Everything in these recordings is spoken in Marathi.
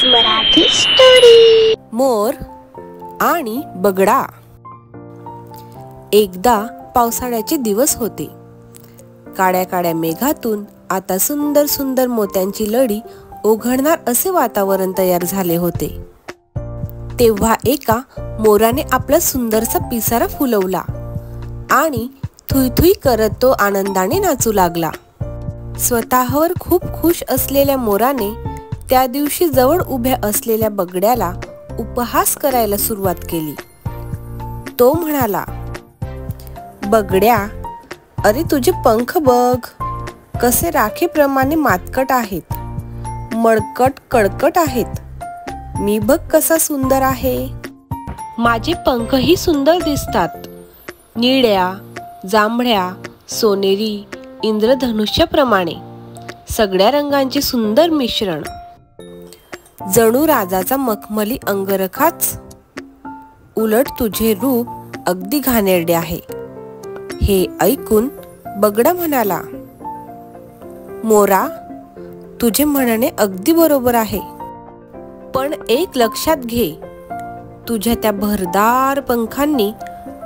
मराठी स्टोरी। मोर आणि बगडा। एकदा पावसाळ्याचे दिवस होते। काड्या काड्या मेघातून आता सुंदर सुंदर मोत्यांची लडी ओघळणार असे वातावरण तयार झाले होते। तेव्हा एका मोराने आपला सुंदरसा पिसारा फुलवला आणि थुई थुई करत तो आनंदाने नाचू लागला। स्वतःवर खूप खुश असलेल्या मोराने त्या दिवशी जवळ उभ्या असलेल्या बगड्याला उपहास करायला सुरुवात केली। तो म्हणाला, बगड्या, अरे तुझे पंख बघ, कसे राखेप्रमाणे मातकट आहेत, मळकट कडकट आहेत। मी बघ कसा सुंदर आहे। माझे पंखही सुंदर दिसतात, निळ्या, जांभळ्या, सोनेरी, इंद्रधनुष्याप्रमाणे, सगळ्या रंगांचे सुंदर मिश्रण, जणू राजाचा मखमली अंगरखाच। उलट तुझे रूप अगदी घाणेरडे आहे। हे ऐकून बगडा म्हणाला, मोरा, तुझे म्हणणे अगदी बरोबर आहे, पण एक लक्षात घे, तुझ्या त्या भरदार पंखांनी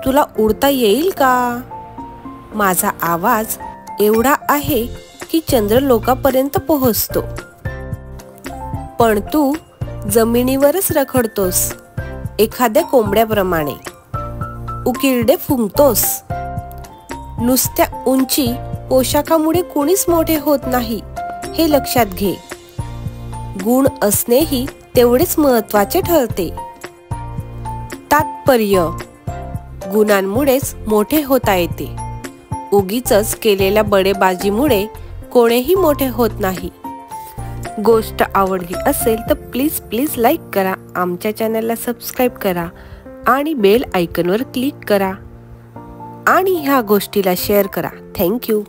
तुला उडता येईल का? माझा आवाज एवढा आहे की चंद्रलोकापर्यंत पोहोचतो, पण तू जमिनीवरच रखडतोस, एखाद्या कोंबड्याप्रमाणे उकिरडे फुंकतोस। नुसत्या उंची पोशाखामुळे कुणीच मोठे होत नाही, हे लक्षात घे। गुण असणेही तेवढेच महत्त्वाचे ठरते। तात्पर्य, गुणांमुळेच मोठे होता येते, उगीचच केलेल्या बडेबाजीमुळे कोणीही मोठे होत नाही। गोष्ट आवडली असेल तर प्लीज लाईक करा, आमच्या चॅनलला सबस्क्राईब करा आणि बेल आयकॉनवर क्लिक करा आणि ह्या गोष्टीला शेअर करा। थँक्यू।